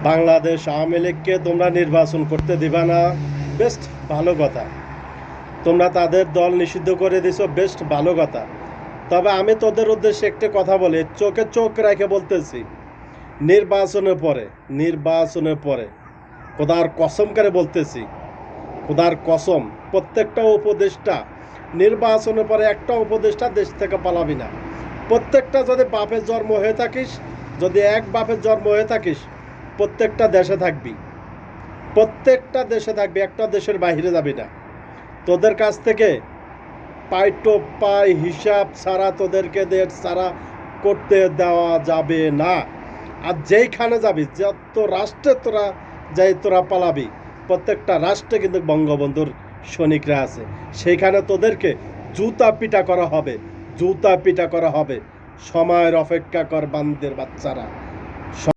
বাংলাদেশ আওয়ামী লীগকে তোমরা নির্বাচন করতে দিবা না, বেস্ট ভালো কথা। তোমরা তাদের দল নিষিদ্ধ করে দিছো, বেস্ট ভালো কথা। তবে আমি তোদের উদ্দেশ্যে একটা কথা বলি, চোখে চোখ রেখে বলতেছি, নির্বাচনের পরে খোদার কসম করে বলতেছি, খোদার কসম, প্রত্যেকটা উপদেষ্টা নির্বাচনের পরে একটা উপদেষ্টা দেশ থেকে পালাবি না। প্রত্যেকটা যদি বাপের জন্ম হয়ে থাকিস, যদি এক বাপের জন্ম হয়ে থাকিস, প্রত্যেকটা দেশে থাকবি, একটা দেশের বাইরে যাবি না। তোদের কাছ থেকে পাই হিসাব ছাড়া তোদেরকে দেশ ছাড়া করতে দেওয়া যাবে না। আর যেইখানে যাবি, যত রাষ্ট্রে তোরা পালাবি, প্রত্যেকটা রাষ্ট্রে কিন্তু বঙ্গবন্ধুর সৈনিকরা আছে, সেইখানে তোদেরকে জুতা পিটা করা হবে। সময়ের অপেক্ষা কর বান্দির বাচ্চারা।